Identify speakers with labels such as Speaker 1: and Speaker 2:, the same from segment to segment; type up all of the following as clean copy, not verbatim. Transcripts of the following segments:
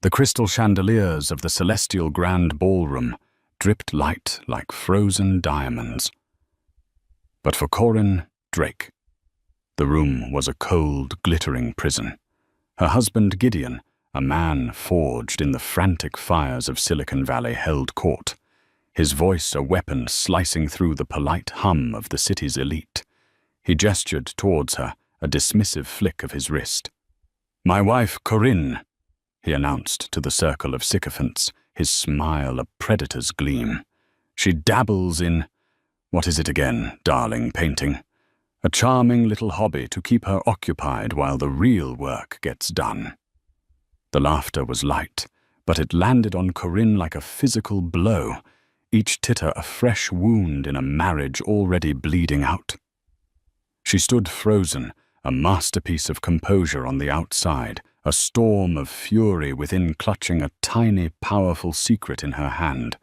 Speaker 1: The crystal chandeliers of the celestial grand ballroom dripped light like frozen diamonds. But for Corinne Drake, the room was a cold, glittering prison. Her husband Gideon, a man forged in the frantic fires of Silicon Valley, held court, his voice a weapon slicing through the polite hum of the city's elite. He gestured towards her, a dismissive flick of his wrist. "My wife, Corinne," he announced to the circle of sycophants, his smile a predator's gleam. "She dabbles in, what is it again, darling, painting? A charming little hobby to keep her occupied while the real work gets done." The laughter was light, but it landed on Corinne like a physical blow, each titter a fresh wound in a marriage already bleeding out. She stood frozen, a masterpiece of composure on the outside, a storm of fury within, clutching a tiny, powerful secret in her hand,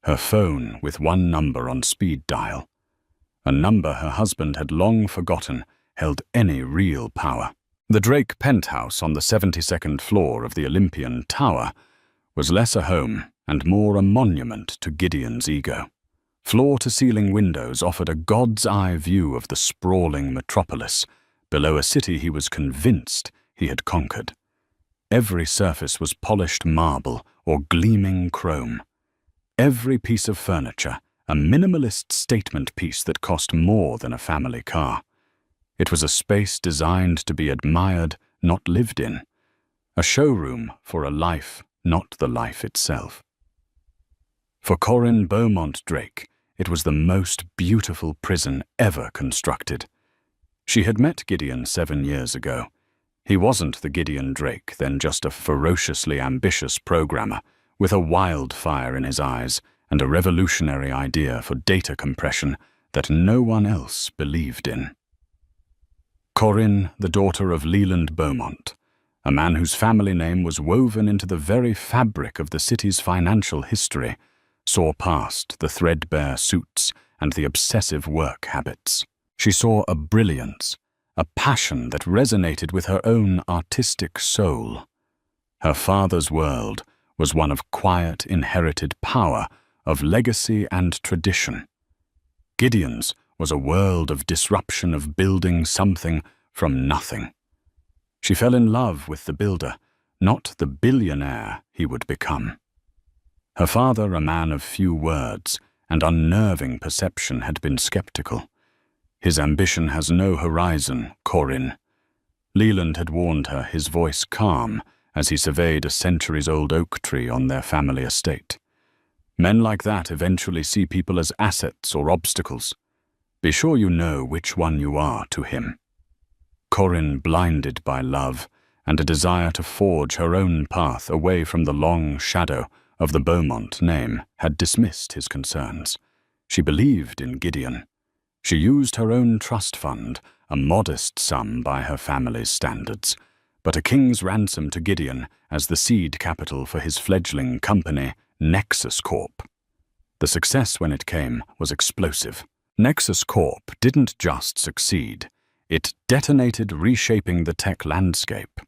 Speaker 1: her phone with one number on speed dial. A number her husband had long forgotten held any real power. The Drake penthouse on the 72nd floor of the Olympian Tower was less a home and more a monument to Gideon's ego. Floor-to-ceiling windows offered a god's-eye view of the sprawling metropolis, below a city he was convinced he had conquered. Every surface was polished marble or gleaming chrome. Every piece of furniture, a minimalist statement piece that cost more than a family car. It was a space designed to be admired, not lived in. A showroom for a life, not the life itself. For Corinne Beaumont Drake, it was the most beautiful prison ever constructed. She had met Gideon 7 years ago. He wasn't the Gideon Drake, then just a ferociously ambitious programmer with a wildfire in his eyes and a revolutionary idea for data compression that no one else believed in. Corinne, the daughter of Leland Beaumont, a man whose family name was woven into the very fabric of the city's financial history, saw past the threadbare suits and the obsessive work habits. She saw a brilliance, a passion that resonated with her own artistic soul. Her father's world was one of quiet, inherited power, of legacy and tradition. Gideon's was a world of disruption, of building something from nothing. She fell in love with the builder, not the billionaire he would become. Her father, a man of few words and unnerving perception, had been skeptical. "His ambition has no horizon, Corinne." Leland had warned her, his voice calm as he surveyed a centuries-old oak tree on their family estate. "Men like that eventually see people as assets or obstacles. Be sure you know which one you are to him." Corinne, blinded by love and a desire to forge her own path away from the long shadow of the Beaumont name, had dismissed his concerns. She believed in Gideon. She used her own trust fund, a modest sum by her family's standards, but a king's ransom to Gideon as the seed capital for his fledgling company, Nexus Corp. The success, when it came, was explosive. Nexus Corp didn't just succeed. It detonated, reshaping the tech landscape.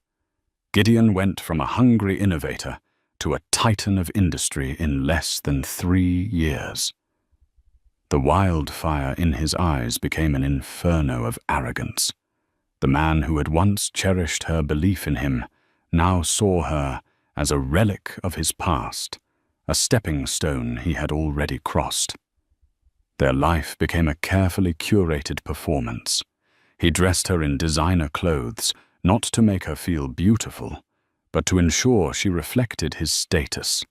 Speaker 1: Gideon went from a hungry innovator to a titan of industry in less than 3 years. The wildfire in his eyes became an inferno of arrogance. The man who had once cherished her belief in him now saw her as a relic of his past, a stepping stone he had already crossed. Their life became a carefully curated performance. He dressed her in designer clothes, not to make her feel beautiful, but to ensure she reflected his status.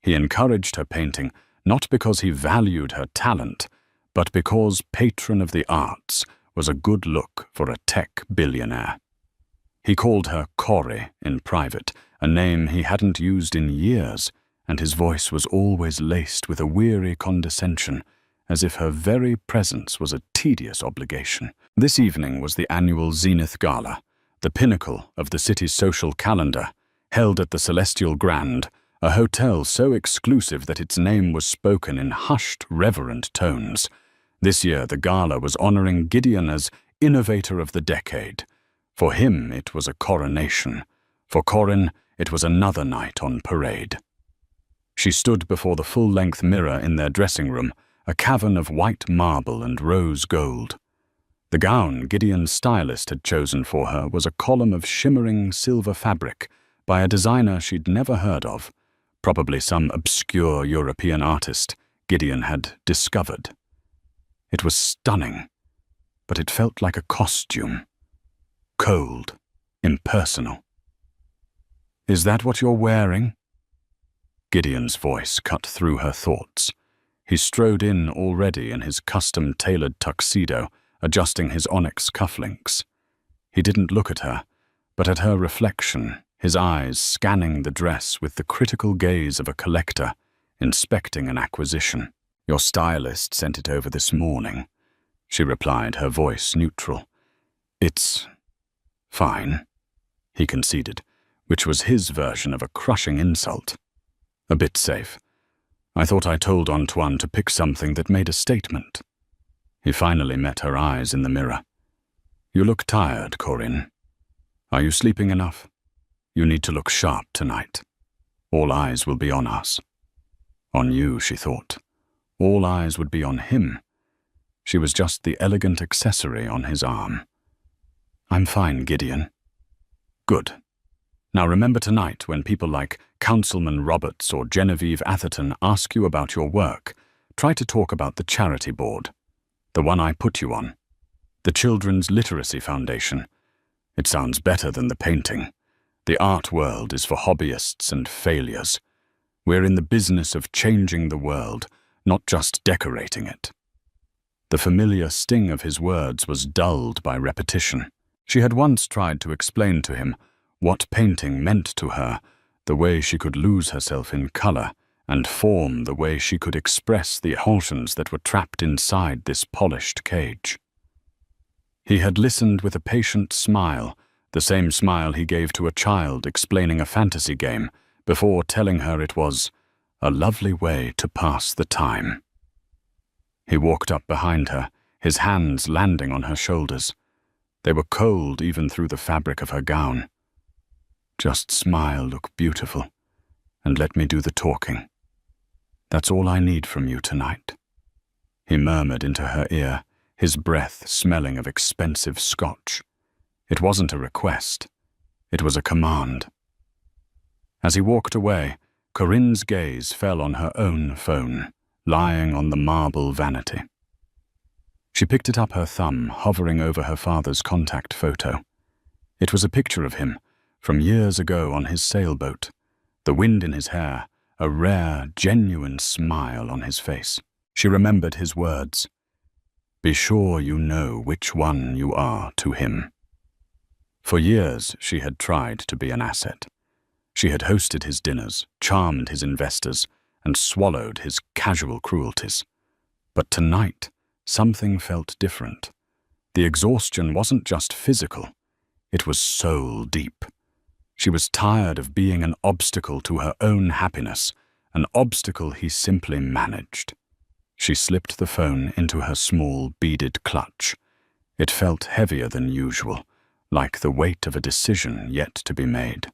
Speaker 1: He encouraged her painting, not because he valued her talent, but because patron of the arts was a good look for a tech billionaire. He called her Corrie in private, a name he hadn't used in years, and his voice was always laced with a weary condescension, as if her very presence was a tedious obligation. This evening was the annual Zenith Gala, the pinnacle of the city's social calendar, held at the Celestial Grand, a hotel so exclusive that its name was spoken in hushed, reverent tones. This year the gala was honoring Gideon as Innovator of the Decade. For him it was a coronation. For Corinne it was another night on parade. She stood before the full-length mirror in their dressing room, a cavern of white marble and rose gold. The gown Gideon's stylist had chosen for her was a column of shimmering silver fabric by a designer she'd never heard of, probably some obscure European artist Gideon had discovered. It was stunning, but it felt like a costume. Cold, impersonal. "Is that what you're wearing?" Gideon's voice cut through her thoughts. He strode in already in his custom-tailored tuxedo, adjusting his onyx cufflinks. He didn't look at her, but at her reflection, his eyes scanning the dress with the critical gaze of a collector, inspecting an acquisition. "Your stylist sent it over this morning," she replied, her voice neutral. "It's fine," he conceded, which was his version of a crushing insult. "A bit safe. I thought I told Antoine to pick something that made a statement." He finally met her eyes in the mirror. "You look tired, Corinne. Are you sleeping enough? You need to look sharp tonight. All eyes will be on us." On you, she thought. All eyes would be on him. She was just the elegant accessory on his arm. "I'm fine, Gideon." "Good. Now remember tonight, when people like Councilman Roberts or Genevieve Atherton ask you about your work, try to talk about the charity board. The one I put you on. The Children's Literacy Foundation. It sounds better than the painting. The art world is for hobbyists and failures. We're in the business of changing the world, not just decorating it." The familiar sting of his words was dulled by repetition. She had once tried to explain to him what painting meant to her, the way she could lose herself in color, and form the way she could express the emotions that were trapped inside this polished cage. He had listened with a patient smile, the same smile he gave to a child explaining a fantasy game, before telling her it was a lovely way to pass the time. He walked up behind her, his hands landing on her shoulders. They were cold even through the fabric of her gown. "Just smile, look beautiful, and let me do the talking. That's all I need from you tonight," he murmured into her ear, his breath smelling of expensive scotch. It wasn't a request. It was a command. As he walked away, Corinne's gaze fell on her own phone, lying on the marble vanity. She picked it up, her thumb hovering over her father's contact photo. It was a picture of him, from years ago on his sailboat, the wind in his hair, a rare, genuine smile on his face. She remembered his words. "Be sure you know which one you are to him." For years, she had tried to be an asset. She had hosted his dinners, charmed his investors, and swallowed his casual cruelties. But tonight, something felt different. The exhaustion wasn't just physical. It was soul deep. She was tired of being an obstacle to her own happiness, an obstacle he simply managed. She slipped the phone into her small, beaded clutch. It felt heavier than usual, like the weight of a decision yet to be made.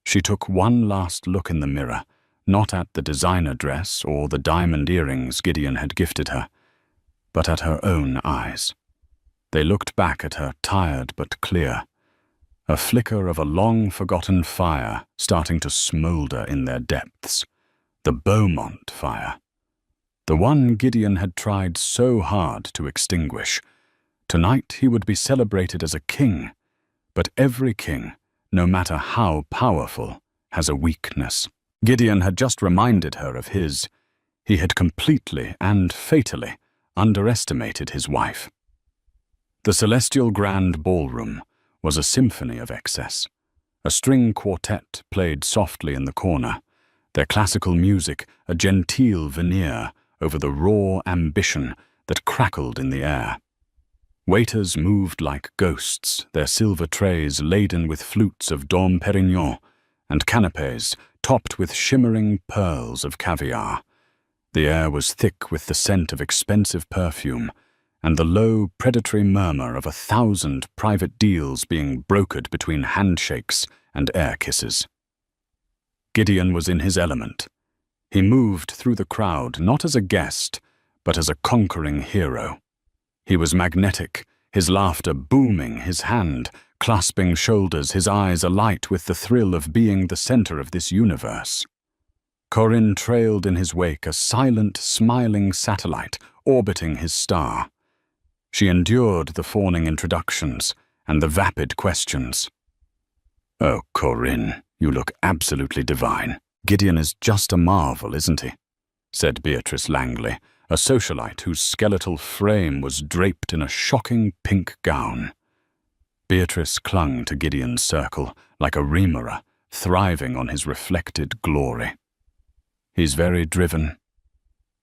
Speaker 1: She took one last look in the mirror, not at the designer dress or the diamond earrings Gideon had gifted her, but at her own eyes. They looked back at her, tired but clear, a flicker of a long-forgotten fire starting to smolder in their depths, the Beaumont fire. The one Gideon had tried so hard to extinguish. Tonight he would be celebrated as a king, but every king, no matter how powerful, has a weakness. Gideon had just reminded her of his. He had completely and fatally underestimated his wife. The Celestial Grand Ballroom was a symphony of excess. A string quartet played softly in the corner, their classical music a genteel veneer over the raw ambition that crackled in the air. Waiters moved like ghosts, their silver trays laden with flutes of Dom Perignon and canapés topped with shimmering pearls of caviar. The air was thick with the scent of expensive perfume and the low, predatory murmur of 1,000 private deals being brokered between handshakes and air kisses. Gideon was in his element. He moved through the crowd not as a guest, but as a conquering hero. He was magnetic, his laughter booming, his hand clasping shoulders, his eyes alight with the thrill of being the center of this universe. Corinne trailed in his wake, a silent, smiling satellite orbiting his star. She endured the fawning introductions and the vapid questions. "Oh, Corinne, you look absolutely divine. Gideon is just a marvel, isn't he?" said Beatrice Langley, a socialite whose skeletal frame was draped in a shocking pink gown. Beatrice clung to Gideon's circle like a remorer, thriving on his reflected glory. "He's very driven,"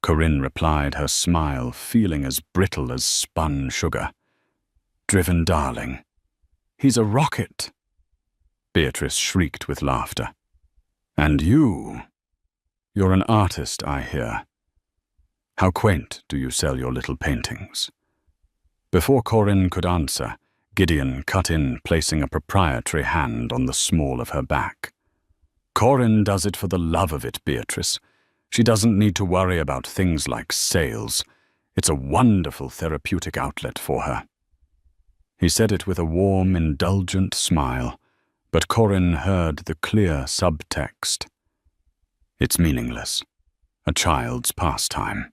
Speaker 1: Corinne replied, her smile feeling as brittle as spun sugar. "Driven, darling. He's a rocket." Beatrice shrieked with laughter. "And you're an artist, I hear. How quaint do you sell your little paintings?" Before Corinne could answer, Gideon cut in, placing a proprietary hand on the small of her back. "Corinne does it for the love of it, Beatrice. She doesn't need to worry about things like sales. It's a wonderful therapeutic outlet for her." He said it with a warm, indulgent smile, but Corinne heard the clear subtext. It's meaningless. A child's pastime.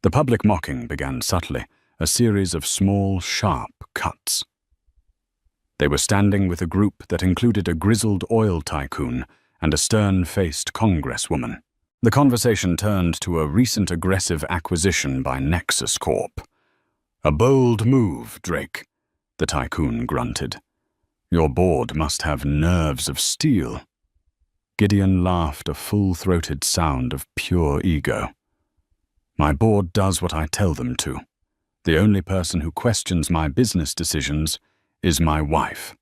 Speaker 1: The public mocking began subtly, a series of small, sharp cuts. They were standing with a group that included a grizzled oil tycoon and a stern-faced congresswoman. The conversation turned to a recent aggressive acquisition by Nexus Corp. "A bold move, Drake," the tycoon grunted. "Your board must have nerves of steel." Gideon laughed, a full-throated sound of pure ego. "My board does what I tell them to. The only person who questions my business decisions is my wife."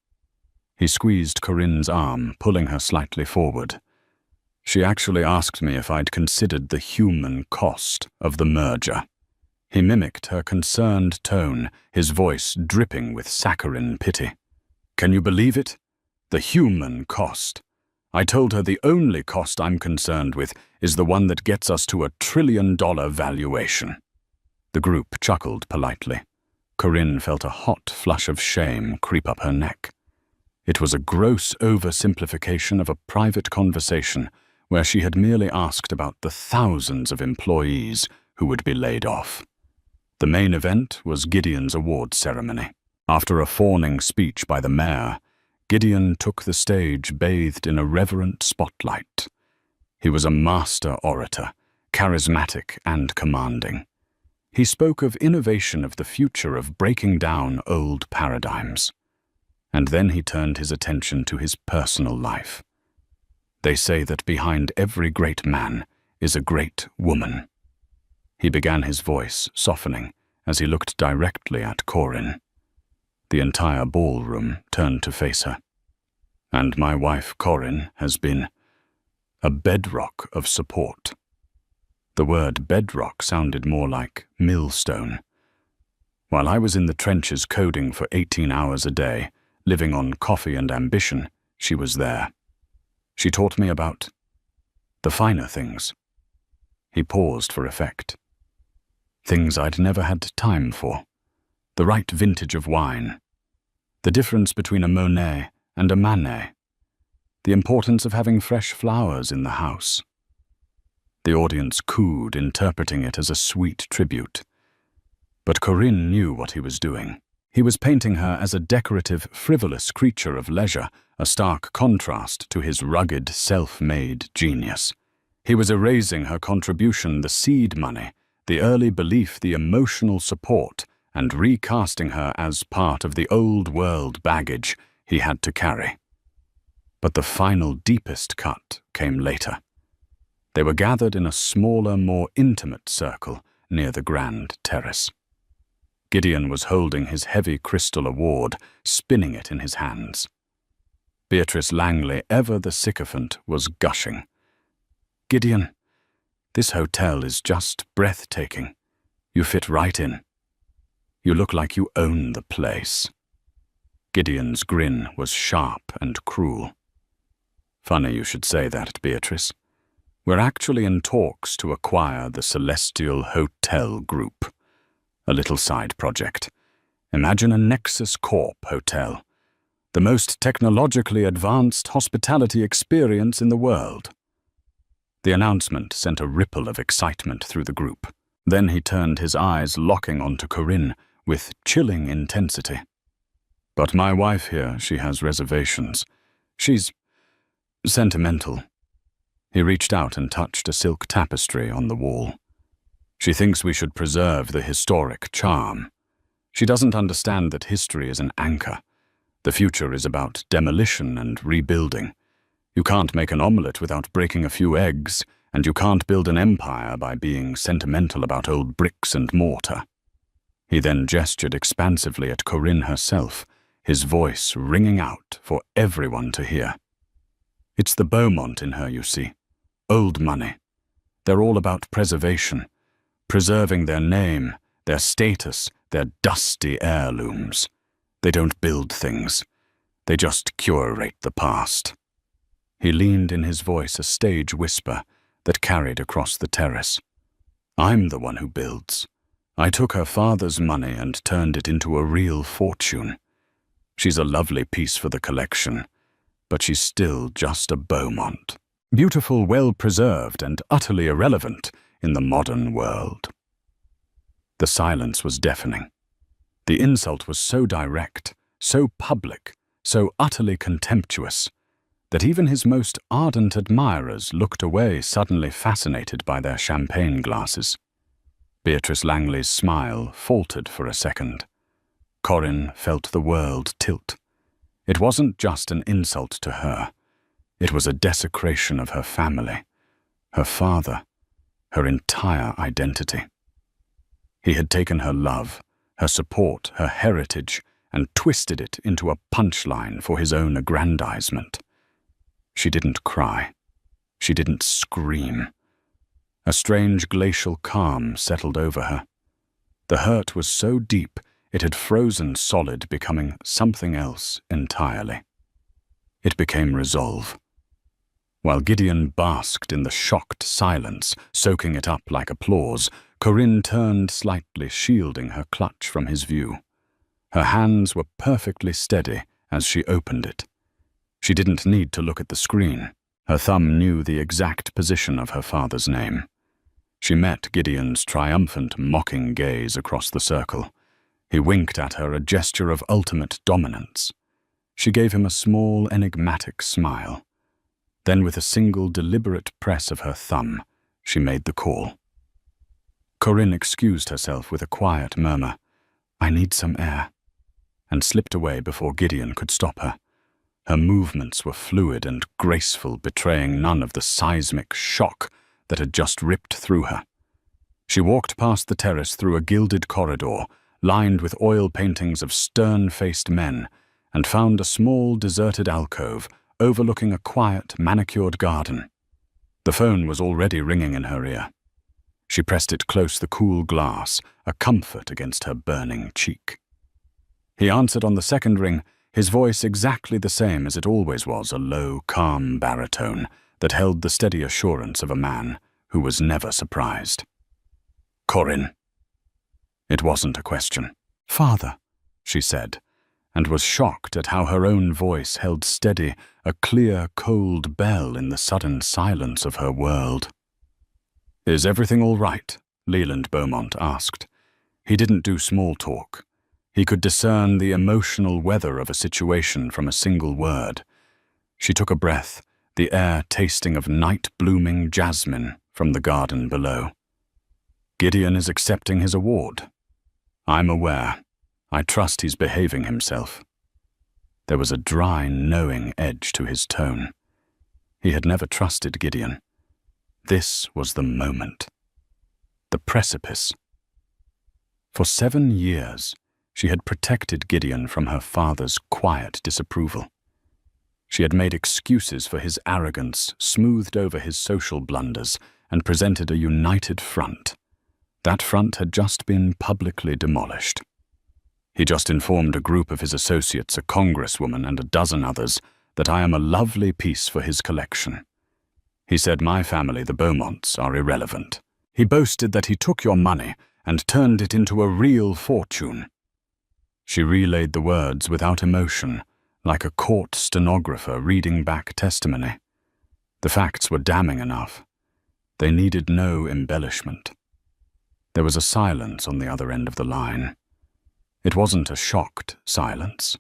Speaker 1: He squeezed Corinne's arm, pulling her slightly forward. "She actually asked me if I'd considered the human cost of the merger." He mimicked her concerned tone, his voice dripping with saccharine pity. "Can you believe it? The human cost. I told her the only cost I'm concerned with is the one that gets us to $1 trillion valuation." The group chuckled politely. Corinne felt a hot flush of shame creep up her neck. It was a gross oversimplification of a private conversation where she had merely asked about the thousands of employees who would be laid off. The main event was Gideon's award ceremony. After a fawning speech by the mayor, Gideon took the stage bathed in a reverent spotlight. He was a master orator, charismatic and commanding. He spoke of innovation, of the future, of breaking down old paradigms. And then he turned his attention to his personal life. They say that behind every great man is a great woman. He began, his voice softening as he looked directly at Corinne. The entire ballroom turned to face her. "And my wife, Corinne, has been a bedrock of support." The word bedrock sounded more like millstone. "While I was in the trenches coding for 18 hours a day, living on coffee and ambition, she was there. She taught me about the finer things." He paused for effect. "Things I'd never had time for. The right vintage of wine. The difference between a Monet and a Manet. The importance of having fresh flowers in the house." The audience cooed, interpreting it as a sweet tribute. But Corinne knew what he was doing. He was painting her as a decorative, frivolous creature of leisure, a stark contrast to his rugged, self-made genius. He was erasing her contribution, the seed money, the early belief, the emotional support, and recasting her as part of the old world baggage he had to carry. But the final, deepest cut came later. They were gathered in a smaller, more intimate circle near the grand terrace. Gideon was holding his heavy crystal award, spinning it in his hands. Beatrice Langley, ever the sycophant, was gushing. "Gideon, this hotel is just breathtaking. You fit right in. You look like you own the place." Gideon's grin was sharp and cruel. Funny you should say that, Beatrice. We're actually in talks to acquire the Celestial Hotel Group. A little side project. Imagine a Nexus Corp hotel. The most technologically advanced hospitality experience in the world. The announcement sent a ripple of excitement through the group. Then he turned his eyes locking onto Corinne with chilling intensity. But my wife here, she has reservations. She's sentimental. He reached out and touched a silk tapestry on the wall. She thinks we should preserve the historic charm. She doesn't understand that history is an anchor. The future is about demolition and rebuilding. You can't make an omelette without breaking a few eggs, and you can't build an empire by being sentimental about old bricks and mortar. He then gestured expansively at Corinne herself, his voice ringing out for everyone to hear. It's the Beaumont in her, you see. Old money. They're all about preservation, preserving their name, their status, their dusty heirlooms. They don't build things. They just curate the past. He leaned in his voice a stage whisper that carried across the terrace. I'm the one who builds. I took her father's money and turned it into a real fortune. She's a lovely piece for the collection, but she's still just a Beaumont. Beautiful, well-preserved, and utterly irrelevant in the modern world. The silence was deafening. The insult was so direct, so public, so utterly contemptuous, that even his most ardent admirers looked away, suddenly fascinated by their champagne glasses. Beatrice Langley's smile faltered for a second. Corinne felt the world tilt. It wasn't just an insult to her. It was a desecration of her family, her father, her entire identity. He had taken her love, her support, her heritage, and twisted it into a punchline for his own aggrandizement. She didn't cry. She didn't scream. A strange glacial calm settled over her. The hurt was so deep it had frozen solid, becoming something else entirely. It became resolve. While Gideon basked in the shocked silence, soaking it up like applause, Corinne turned slightly, shielding her clutch from his view. Her hands were perfectly steady as she opened it. She didn't need to look at the screen. Her thumb knew the exact position of her father's name. She met Gideon's triumphant, mocking gaze across the circle. He winked at her, a gesture of ultimate dominance. She gave him a small, enigmatic smile. Then, with a single, deliberate press of her thumb, she made the call. Corinne excused herself with a quiet murmur, "I need some air," and slipped away before Gideon could stop her. Her movements were fluid and graceful, betraying none of the seismic shock that had just ripped through her. She walked past the terrace through a gilded corridor, lined with oil paintings of stern-faced men, and found a small, deserted alcove overlooking a quiet, manicured garden. The phone was already ringing in her ear. She pressed it close the cool glass, a comfort against her burning cheek. He answered on the second ring, his voice exactly the same as it always was, a low, calm baritone that held the steady assurance of a man who was never surprised. "Corinne." It wasn't a question. "Father," she said, and was shocked at how her own voice held steady, a clear, cold bell in the sudden silence of her world. "Is everything all right?" Leland Beaumont asked. He didn't do small talk. He could discern the emotional weather of a situation from a single word. She took a breath, the air tasting of night-blooming jasmine from the garden below. "Gideon is accepting his award. I'm aware. I trust he's behaving himself." There was a dry, knowing edge to his tone. He had never trusted Gideon. This was the moment. The precipice. For 7 years, she had protected Gideon from her father's quiet disapproval. She had made excuses for his arrogance, smoothed over his social blunders, and presented a united front. That front had just been publicly demolished. He just informed a group of his associates, a congresswoman and a dozen others, that I am a lovely piece for his collection. He said my family, the Beaumonts, are irrelevant. He boasted that he took your money and turned it into a real fortune." She relayed the words without emotion, like a court stenographer reading back testimony. The facts were damning enough. They needed no embellishment. There was a silence on the other end of the line. It wasn't a shocked silence.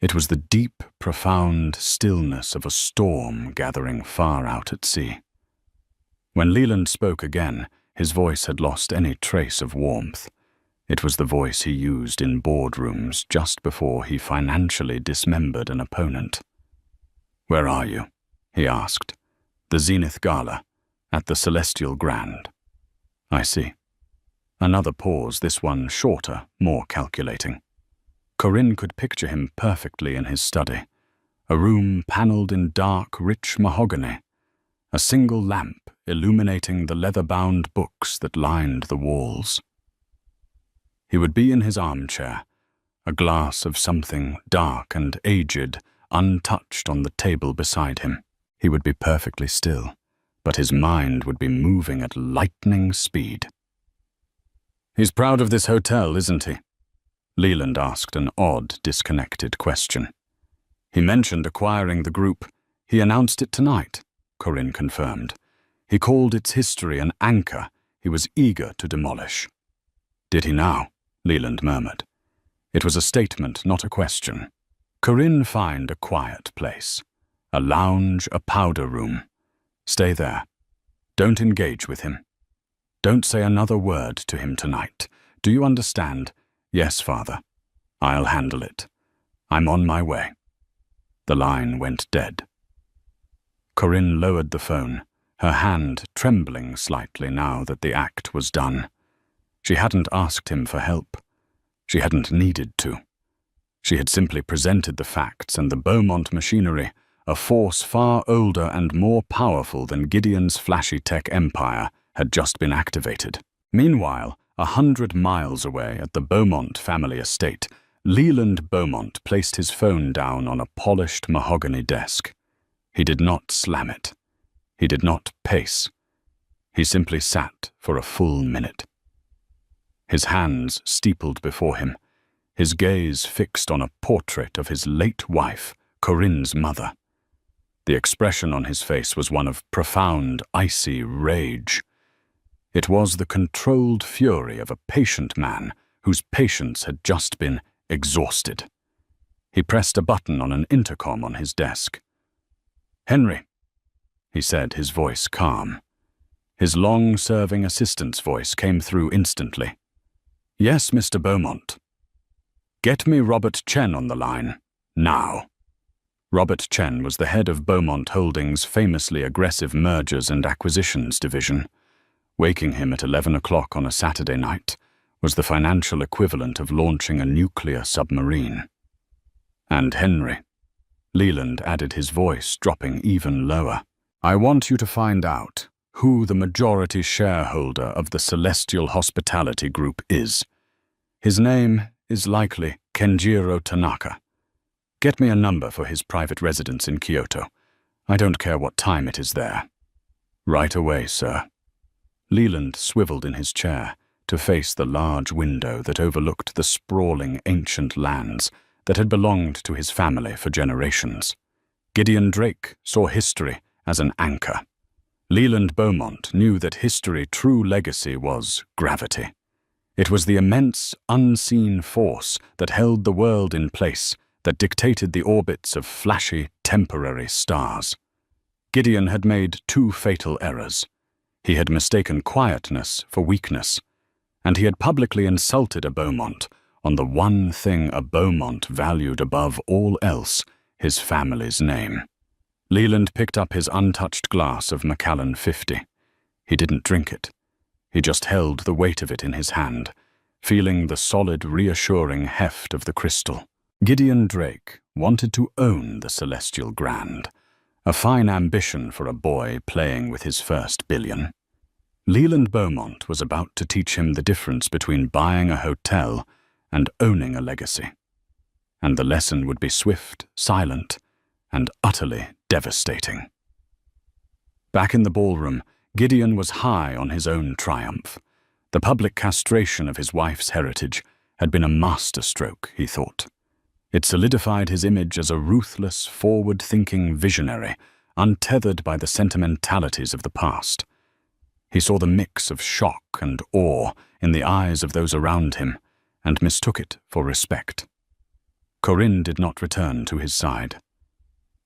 Speaker 1: It was the deep, profound stillness of a storm gathering far out at sea. When Leland spoke again, his voice had lost any trace of warmth. It was the voice he used in boardrooms just before he financially dismembered an opponent. "Where are you?" he asked. "The Zenith Gala, at the Celestial Grand." "I see." Another pause, this one shorter, more calculating. Corinne could picture him perfectly in his study, a room panelled in dark, rich mahogany, a single lamp illuminating the leather-bound books that lined the walls. He would be in his armchair, a glass of something dark and aged, untouched on the table beside him. He would be perfectly still, but his mind would be moving at lightning speed. "He's proud of this hotel, isn't he?" Leland asked an odd, disconnected question. "He mentioned acquiring the group. He announced it tonight," Corinne confirmed. "He called its history an anchor he was eager to demolish." "Did he now?" Leland murmured. It was a statement, not a question. "Corinne, find a quiet place. A lounge, a powder room. Stay there. Don't engage with him. Don't say another word to him tonight. Do you understand?" "Yes, Father. I'll handle it. I'm on my way." The line went dead. Corinne lowered the phone, her hand trembling slightly now that the act was done. She hadn't asked him for help. She hadn't needed to. She had simply presented the facts, and the Beaumont machinery, a force far older and more powerful than Gideon's flashy tech empire, had just been activated. Meanwhile, 100 miles away at the Beaumont family estate, Leland Beaumont placed his phone down on a polished mahogany desk. He did not slam it. He did not pace. He simply sat for a full minute. His hands steepled before him, his gaze fixed on a portrait of his late wife, Corinne's mother. The expression on his face was one of profound, icy rage. It was the controlled fury of a patient man whose patience had just been exhausted. He pressed a button on an intercom on his desk. "Henry," he said, his voice calm. His long-serving assistant's voice came through instantly. "Yes, Mr. Beaumont." "Get me Robert Chen on the line, now." Robert Chen was the head of Beaumont Holdings' famously aggressive mergers and acquisitions division. Waking him at 11 o'clock on a Saturday night was the financial equivalent of launching a nuclear submarine. "And Henry," Leland added, his voice dropping even lower, "I want you to find out who the majority shareholder of the Celestial Hospitality Group is. His name is likely Kenjiro Tanaka. Get me a number for his private residence in Kyoto. I don't care what time it is there." "Right away, sir." Leland swiveled in his chair to face the large window that overlooked the sprawling ancient lands that had belonged to his family for generations. Gideon Drake saw history as an anchor. Leland Beaumont knew that history's true legacy was gravity. It was the immense, unseen force that held the world in place, that dictated the orbits of flashy, temporary stars. Gideon had made two fatal errors. He had mistaken quietness for weakness, and he had publicly insulted a Beaumont on the one thing a Beaumont valued above all else, his family's name. Leland picked up his untouched glass of Macallan 50. He didn't drink it. He just held the weight of it in his hand, feeling the solid, reassuring heft of the crystal. Gideon Drake wanted to own the Celestial Grand, a fine ambition for a boy playing with his first billion. Leland Beaumont was about to teach him the difference between buying a hotel and owning a legacy. And the lesson would be swift, silent, and utterly devastating. Back in the ballroom, Gideon was high on his own triumph. The public castration of his wife's heritage had been a masterstroke, he thought. It solidified his image as a ruthless, forward-thinking visionary, untethered by the sentimentalities of the past. He saw the mix of shock and awe in the eyes of those around him, and mistook it for respect. Corinne did not return to his side.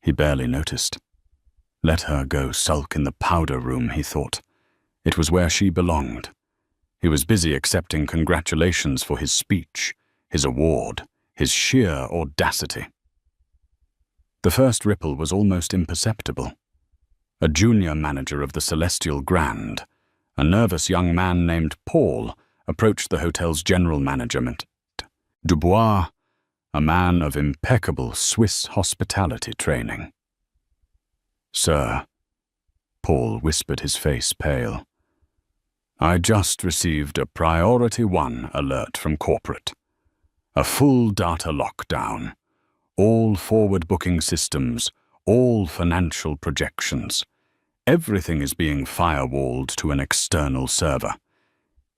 Speaker 1: He barely noticed. Let her go sulk in the powder room, he thought. It was where she belonged. He was busy accepting congratulations for his speech, his award, his sheer audacity. The first ripple was almost imperceptible. A junior manager of the Celestial Grand, a nervous young man named Paul, approached the hotel's general management. Dubois, a man of impeccable Swiss hospitality training. "Sir," Paul whispered, his face pale, "I just received a Priority 1 alert from corporate. A full data lockdown. All forward booking systems, all financial projections. Everything is being firewalled to an external server.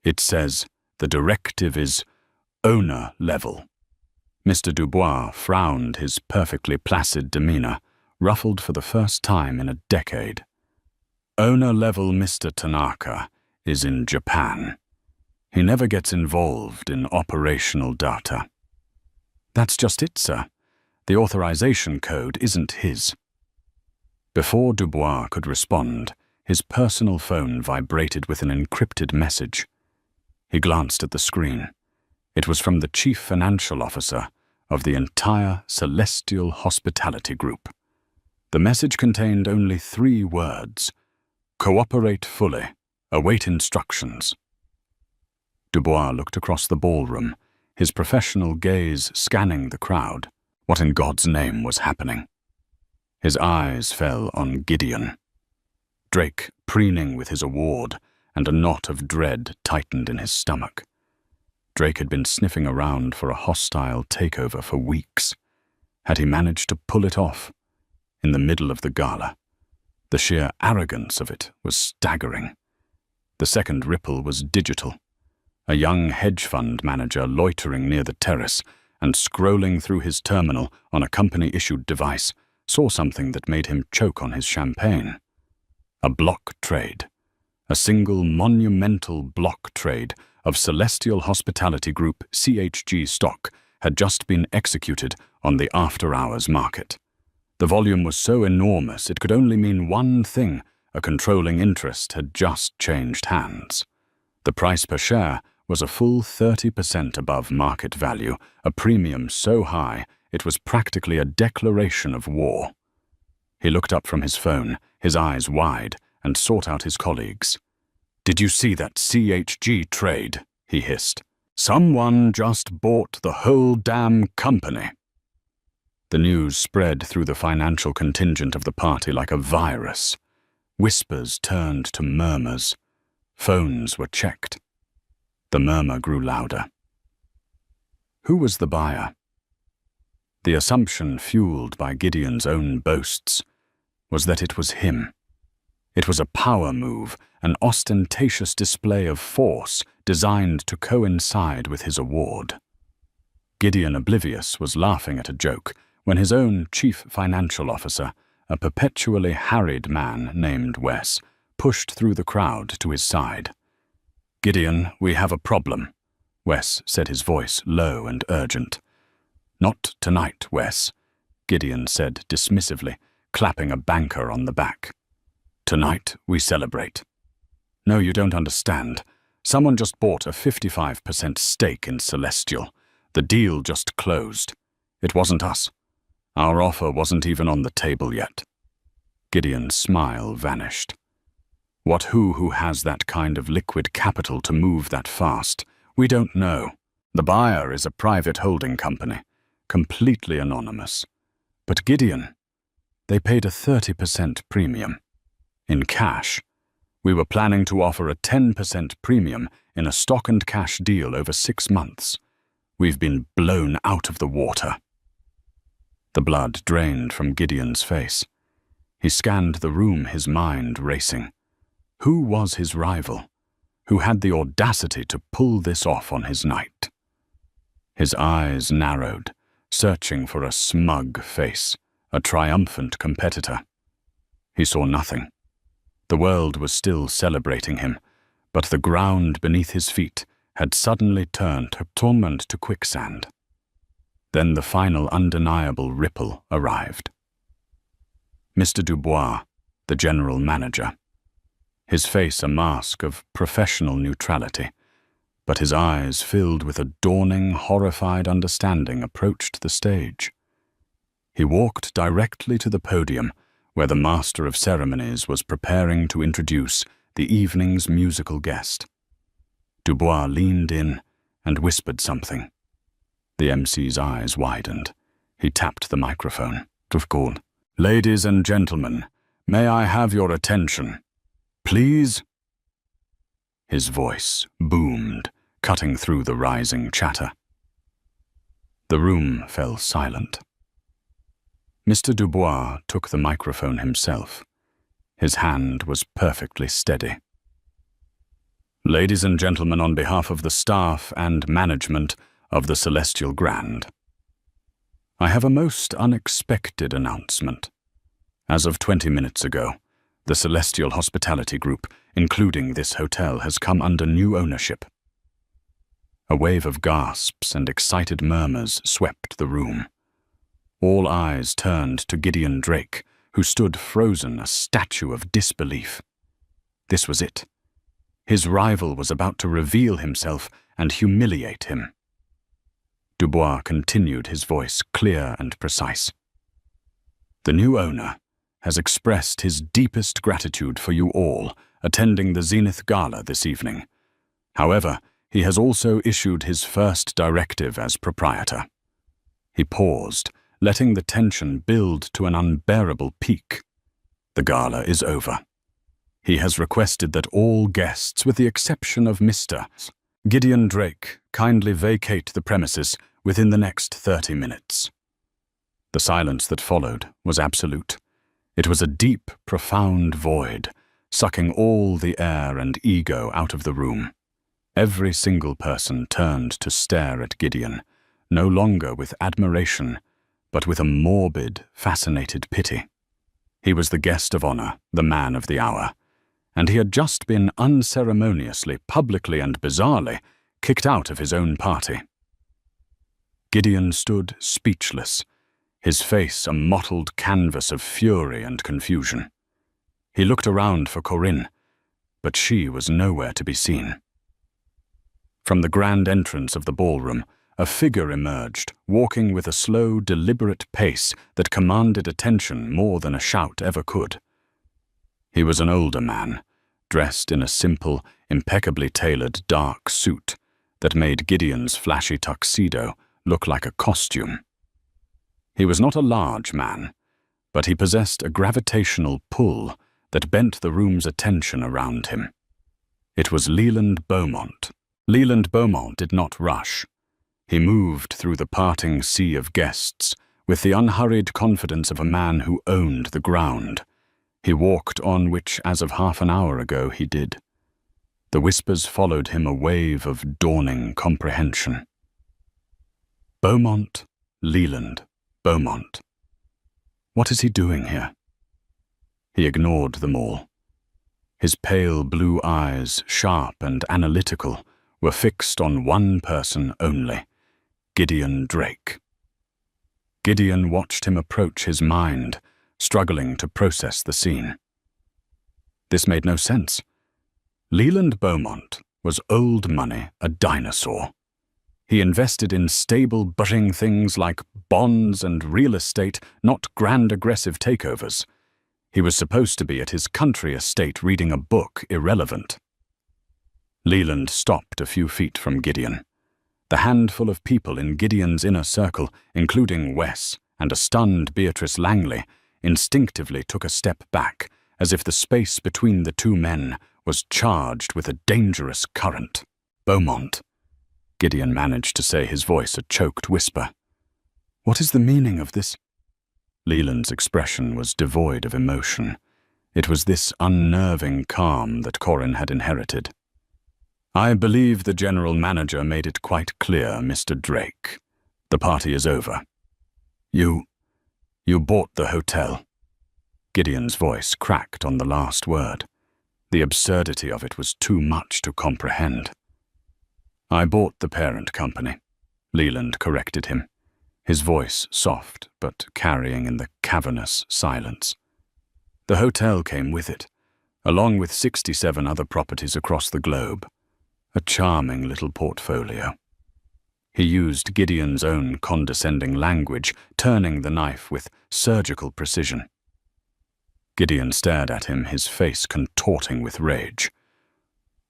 Speaker 1: It says the directive is owner level." Mr. Dubois frowned, his perfectly placid demeanor ruffled for the first time in a decade. "Owner level Mr. Tanaka is in Japan. He never gets involved in operational data." "That's just it, sir. The authorization code isn't his." Before Dubois could respond, his personal phone vibrated with an encrypted message. He glanced at the screen. It was from the chief financial officer of the entire Celestial Hospitality Group. The message contained only 3 words: "Cooperate fully. Await instructions." Dubois looked across the ballroom, his professional gaze scanning the crowd. What in God's name was happening? His eyes fell on Gideon. Drake preening with his award, and a knot of dread tightened in his stomach. Drake had been sniffing around for a hostile takeover for weeks. Had he managed to pull it off? In the middle of the gala. The sheer arrogance of it was staggering. The second ripple was digital. A young hedge fund manager loitering near the terrace and scrolling through his terminal on a company-issued device saw something that made him choke on his champagne. A block trade. A single monumental block trade of Celestial Hospitality Group CHG stock had just been executed on the after-hours market. The volume was so enormous it could only mean one thing: a controlling interest had just changed hands. The price per share was a full 30% above market value, a premium so high it was practically a declaration of war. He looked up from his phone, his eyes wide, and sought out his colleagues. "Did you see that CHG trade?" he hissed. "Someone just bought the whole damn company." The news spread through the financial contingent of the party like a virus. Whispers turned to murmurs. Phones were checked. The murmur grew louder. Who was the buyer? The assumption, fueled by Gideon's own boasts, was that it was him. It was a power move, an ostentatious display of force designed to coincide with his award. Gideon, oblivious, was laughing at a joke when his own chief financial officer, a perpetually harried man named Wes, pushed through the crowd to his side. "Gideon, we have a problem," Wes said, his voice low and urgent. "Not tonight, Wes," Gideon said dismissively, clapping a banker on the back. "Tonight we celebrate." "No, you don't understand. Someone just bought a 55% stake in Celestial. The deal just closed. It wasn't us. Our offer wasn't even on the table yet." Gideon's smile vanished. Who has that kind of liquid capital to move that fast? We don't know. The buyer is a private holding company, completely anonymous. But Gideon, they paid a 30% premium. In cash. We were planning to offer a 10% premium in a stock and cash deal over 6 months. We've been blown out of the water. The blood drained from Gideon's face. He scanned the room, his mind racing. Who was his rival? Who had the audacity to pull this off on his night? His eyes narrowed, searching for a smug face, a triumphant competitor. He saw nothing. The world was still celebrating him, but the ground beneath his feet had suddenly turned torment to quicksand. Then the final undeniable ripple arrived. Mr. Dubois, the general manager. His face a mask of professional neutrality, but his eyes filled with a dawning, horrified understanding approached the stage. He walked directly to the podium where the master of ceremonies was preparing to introduce the evening's musical guest. Dubois leaned in and whispered something. The MC's eyes widened. He tapped the microphone. Called, "Ladies and gentlemen, may I have your attention? Please?" His voice boomed, cutting through the rising chatter. The room fell silent. Mr. Dubois took the microphone himself. His hand was perfectly steady. "Ladies and gentlemen, on behalf of the staff and management of the Celestial Grand, I have a most unexpected announcement. As of 20 minutes ago, the Celestial Hospitality Group, including this hotel, has come under new ownership." A wave of gasps and excited murmurs swept the room. All eyes turned to Gideon Drake, who stood frozen, a statue of disbelief. This was it. His rival was about to reveal himself and humiliate him. Dubois continued, his voice clear and precise. "The new owner has expressed his deepest gratitude for you all attending the Zenith Gala this evening. However, he has also issued his first directive as proprietor." He paused, letting the tension build to an unbearable peak. "The gala is over. He has requested that all guests, with the exception of Mr. Gideon Drake, kindly vacate the premises within the next 30 minutes. The silence that followed was absolute. It was a deep, profound void, sucking all the air and ego out of the room. Every single person turned to stare at Gideon, no longer with admiration, but with a morbid, fascinated pity. He was the guest of honor, the man of the hour, and he had just been unceremoniously, publicly and bizarrely kicked out of his own party. Gideon stood speechless, his face a mottled canvas of fury and confusion. He looked around for Corinne, but she was nowhere to be seen. From the grand entrance of the ballroom, a figure emerged, walking with a slow, deliberate pace that commanded attention more than a shout ever could. He was an older man, dressed in a simple, impeccably tailored dark suit that made Gideon's flashy tuxedo look like a costume. He was not a large man, but he possessed a gravitational pull that bent the room's attention around him. It was Leland Beaumont. Leland Beaumont did not rush. He moved through the parting sea of guests with the unhurried confidence of a man who owned the ground. He walked on which, as of half an hour ago, he did. The whispers followed him, a wave of dawning comprehension. Beaumont, Leland, Beaumont. What is he doing here? He ignored them all. His pale blue eyes, sharp and analytical, were fixed on one person only, Gideon Drake. Gideon watched him approach his mind, struggling to process the scene. This made no sense. Leland Beaumont was old money, a dinosaur. He invested in stable, budding things like bonds and real estate, not grand aggressive takeovers. He was supposed to be at his country estate reading a book irrelevant. Leland stopped a few feet from Gideon. The handful of people in Gideon's inner circle, including Wes and a stunned Beatrice Langley, instinctively took a step back, as if the space between the two men was charged with a dangerous current. Beaumont, Gideon managed to say, his voice a choked whisper. What is the meaning of this? Leland's expression was devoid of emotion. It was this unnerving calm that Corin had inherited. "I believe the general manager made it quite clear, Mr. Drake. The party is over. You bought the hotel." Gideon's voice cracked on the last word. The absurdity of it was too much to comprehend. "I bought the parent company," Leland corrected him, his voice soft but carrying in the cavernous silence. "The hotel came with it, along with 67 other properties across the globe. A charming little portfolio." He used Gideon's own condescending language, turning the knife with surgical precision. Gideon stared at him, his face contorting with rage.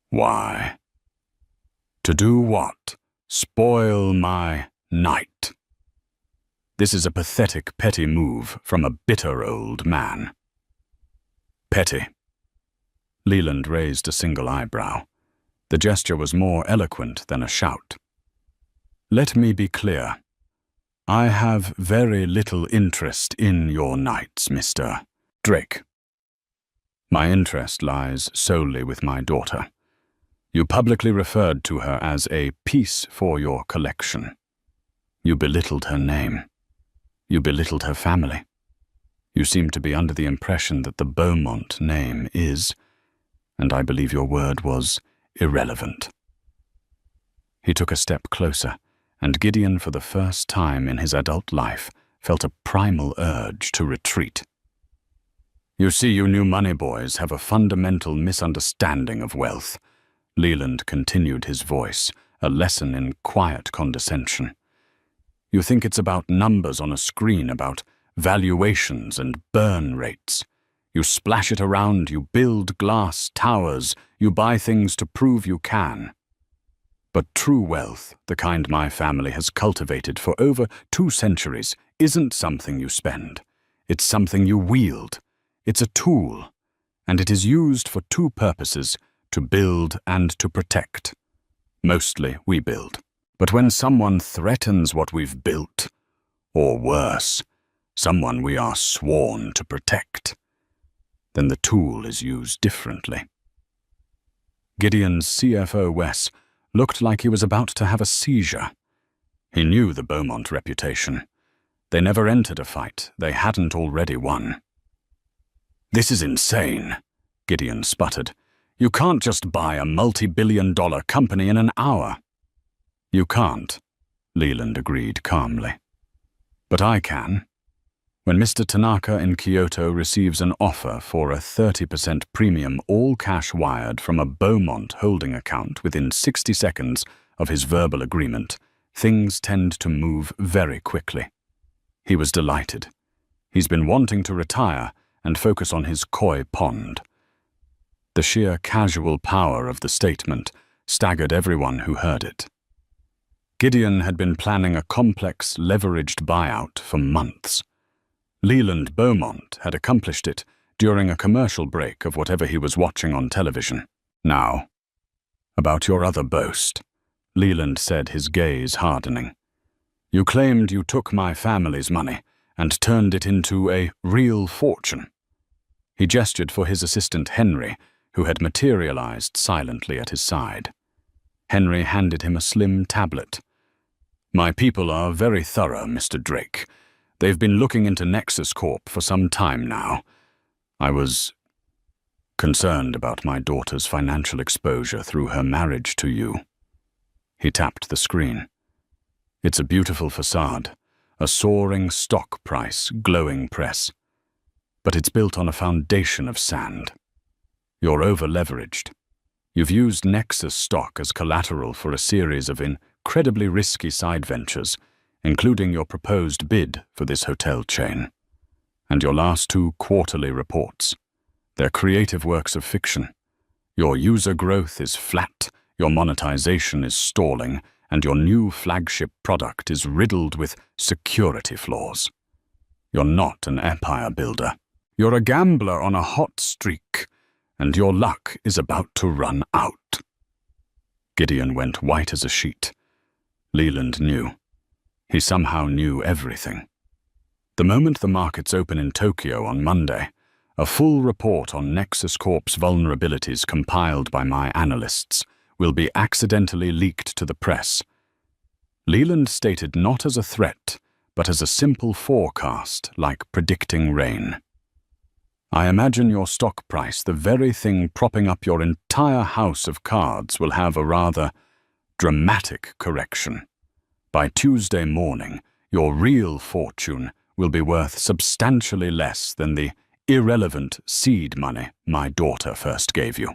Speaker 1: "Why? To do what? Spoil my night? This is a pathetic, petty move from a bitter old man." "Petty?" Leland raised a single eyebrow. The gesture was more eloquent than a shout. "Let me be clear. I have very little interest in your nights, Mr. Drake. My interest lies solely with my daughter. You publicly referred to her as a piece for your collection. You belittled her name. You belittled her family. You seem to be under the impression that the Beaumont name is, and I believe your word was, irrelevant." He took a step closer, and Gideon, for the first time in his adult life, felt a primal urge to retreat. "You see, you new money boys have a fundamental misunderstanding of wealth," Leland continued, his voice a lesson in quiet condescension. "You think it's about numbers on a screen, about valuations and burn rates. You splash it around, you build glass towers, you buy things to prove you can. But true wealth, the kind my family has cultivated for over 2 centuries, isn't something you spend. It's something you wield. It's a tool, and it is used for 2 purposes, to build and to protect. Mostly we build. But when someone threatens what we've built, or worse, someone we are sworn to protect, then the tool is used differently." Gideon's CFO, Wes, looked like he was about to have a seizure. He knew the Beaumont reputation. They never entered a fight they hadn't already won. "This is insane," Gideon sputtered. "You can't just buy a multi-billion-dollar company in an hour." "You can't," Leland agreed calmly. "But I can. When Mr. Tanaka in Kyoto receives an offer for a 30% premium all-cash wired from a Beaumont holding account within 60 seconds of his verbal agreement, things tend to move very quickly." He was delighted. He's been wanting to retire and focus on his koi pond. The sheer casual power of the statement staggered everyone who heard it. Gideon had been planning a complex, leveraged buyout for months. Leland Beaumont had accomplished it during a commercial break of whatever he was watching on television. "Now, about your other boast," Leland said, his gaze hardening. "You claimed you took my family's money and turned it into a real fortune." He gestured for his assistant Henry, who had materialized silently at his side. Henry handed him a slim tablet. "My people are very thorough, Mr. Drake. They've been looking into Nexus Corp for some time now. I was concerned about my daughter's financial exposure through her marriage to you." He tapped the screen. "It's a beautiful facade, a soaring stock price, glowing press. But it's built on a foundation of sand. You're over-leveraged. You've used Nexus stock as collateral for a series of incredibly risky side ventures, including your proposed bid for this hotel chain. And your last 2 quarterly reports. They're creative works of fiction. Your user growth is flat, your monetization is stalling, and your new flagship product is riddled with security flaws. You're not an empire builder. You're a gambler on a hot streak, and your luck is about to run out." Gideon went white as a sheet. Leland knew. He somehow knew everything. The moment the markets open in Tokyo on Monday, a full report on Nexus Corp's vulnerabilities compiled by my analysts will be accidentally leaked to the press. Leland stated not as a threat, but as a simple forecast, like predicting rain. I imagine your stock price, the very thing propping up your entire house of cards, will have a rather dramatic correction. By Tuesday morning, your real fortune will be worth substantially less than the irrelevant seed money my daughter first gave you.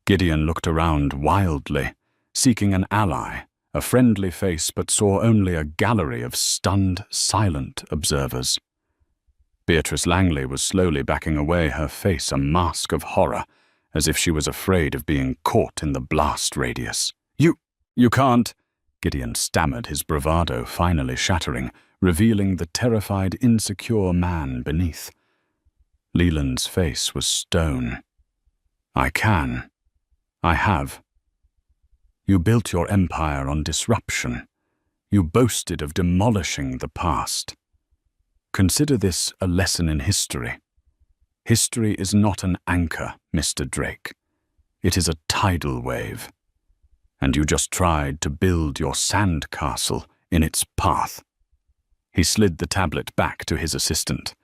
Speaker 1: Gideon looked around wildly, seeking an ally, a friendly face, but saw only a gallery of stunned, silent observers. Beatrice Langley was slowly backing away, her face a mask of horror, as if she was afraid of being caught in the blast radius. You can't," Gideon stammered, his bravado finally shattering, revealing the terrified, insecure man beneath. Leland's face was stone. "I can. I have. You built your empire on disruption. You boasted of demolishing the past. Consider this a lesson in history. History is not an anchor, Mr. Drake. It is a tidal wave. And you just tried to build your sand castle in its path." He slid the tablet back to his assistant.